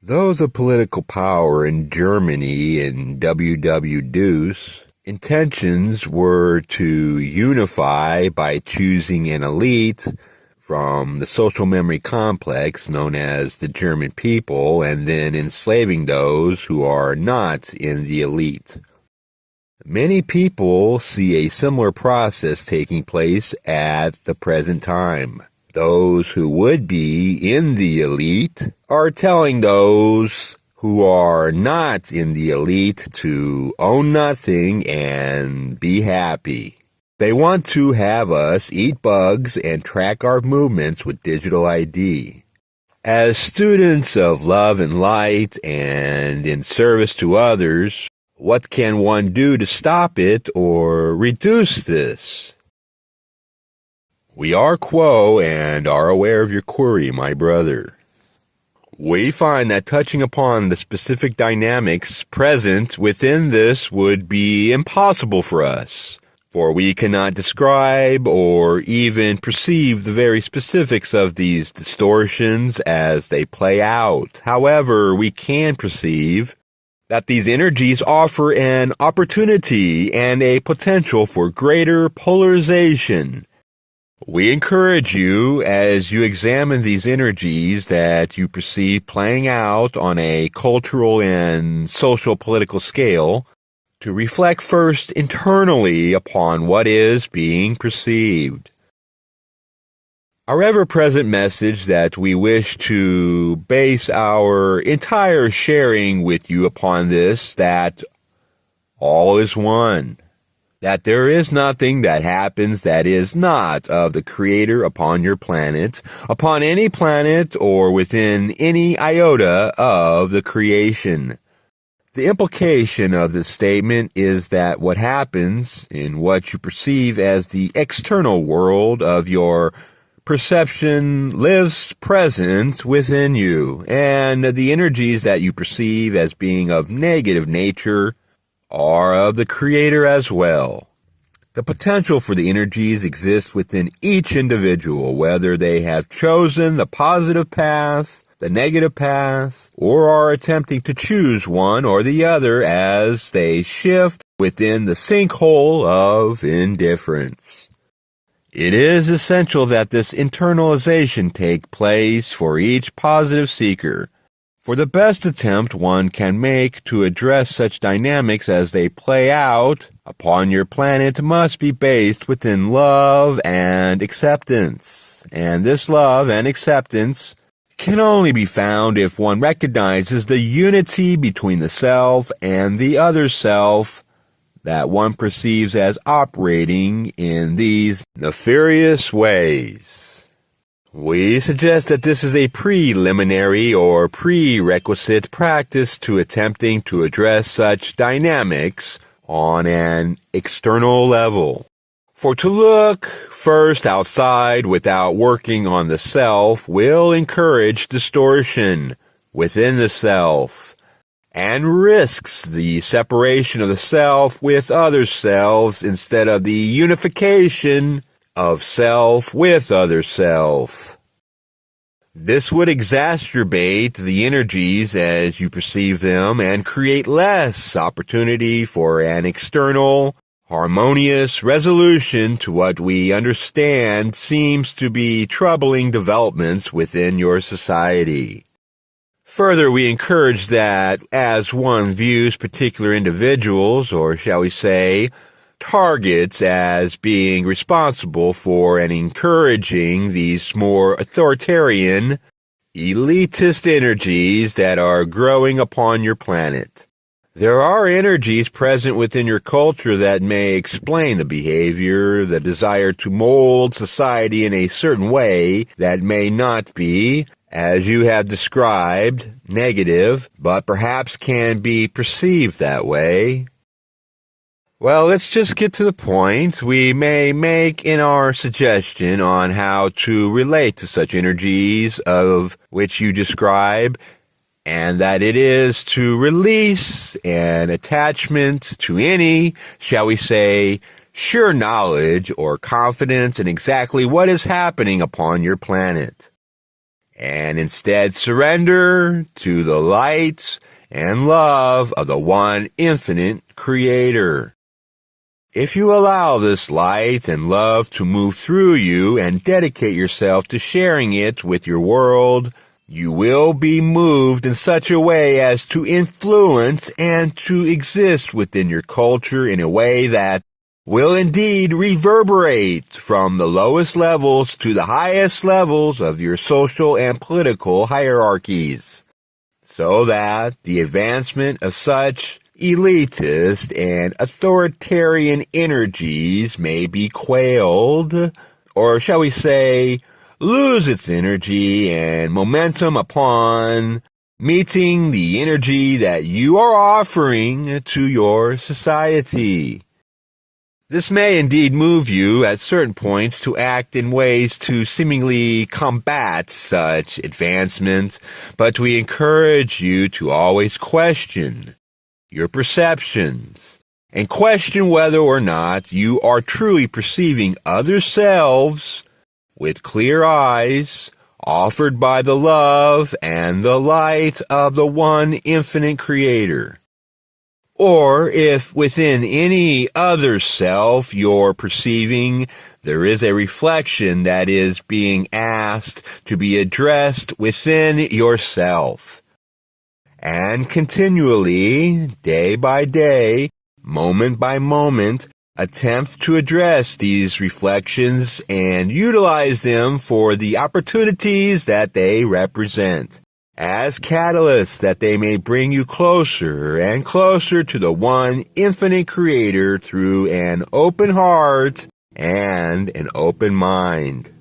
Those of political power in Germany and W.W. Deuce intentions were to unify by choosing an elite from the social memory complex known as the German people and then enslaving those who are not in the elite. Many people see a similar process taking place at the present time. Those who would be in the elite are telling those who are not in the elite to own nothing and be happy. They want to have us eat bugs and track our movements with digital ID. As students of love and light and in service to others, what can one do to stop it or reduce this? We are quo and are aware of your query, my brother. We find that touching upon the specific dynamics present within this would be impossible for us, for we cannot describe or even perceive the very specifics of these distortions as they play out. However, we can perceive that these energies offer an opportunity and a potential for greater polarization. We encourage you, as you examine these energies that you perceive playing out on a cultural and social political scale, to reflect first internally upon what is being perceived. Our ever-present message that we wish to base our entire sharing with you upon this, that all is one. That there is nothing that happens that is not of the Creator upon your planet, upon any planet, or within any iota of the creation. The implication of this statement is that what happens in what you perceive as the external world of your perception lives present within you, and the energies that you perceive as being of negative nature are of the Creator as well. The potential for the energies exists within each individual, whether they have chosen the positive path, the negative path, or are attempting to choose one or the other as they shift within the sinkhole of indifference. It is essential that this internalization take place for each positive seeker, for the best attempt one can make to address such dynamics as they play out upon your planet must be based within love and acceptance. And this love and acceptance can only be found if one recognizes the unity between the self and the other self that one perceives as operating in these nefarious ways. We suggest that this is a preliminary or prerequisite practice to attempting to address such dynamics on an external level. For to look first outside without working on the self will encourage distortion within the self and risks the separation of the self with other selves instead of the unification of self with other self. This would exacerbate the energies as you perceive them and create less opportunity for an external, harmonious resolution to what we understand seems to be troubling developments within your society. Further, we encourage that as one views particular individuals, or shall we say, targets as being responsible for and encouraging these more authoritarian, elitist energies that are growing upon your planet. There are energies present within your culture that may explain the behavior, the desire to mold society in a certain way that may not be, as you have described, negative, but perhaps can be perceived that way. Well, let's just get to the point we may make in our suggestion on how to relate to such energies of which you describe, and that it is to release an attachment to any, shall we say, sure knowledge or confidence in exactly what is happening upon your planet. and instead surrender to the light and love of the one infinite Creator. If you allow this light and love to move through you and dedicate yourself to sharing it with your world, you will be moved in such a way as to influence and to exist within your culture in a way that will indeed reverberate from the lowest levels to the highest levels of your social and political hierarchies, so that the advancement of such elitist and authoritarian energies may be quailed, or shall we say, lose its energy and momentum upon meeting the energy that you are offering to your society. This may indeed move you at certain points to act in ways to seemingly combat such advancement, but we encourage you to always question your perceptions and question whether or not you are truly perceiving other selves with clear eyes offered by the love and the light of the one infinite Creator. Or if within any other self you're perceiving there is a reflection that is being asked to be addressed within yourself. And continually, day by day, moment by moment, attempt to address these reflections and utilize them for the opportunities that they represent, as catalysts that they may bring you closer and closer to the one infinite Creator through an open heart and an open mind.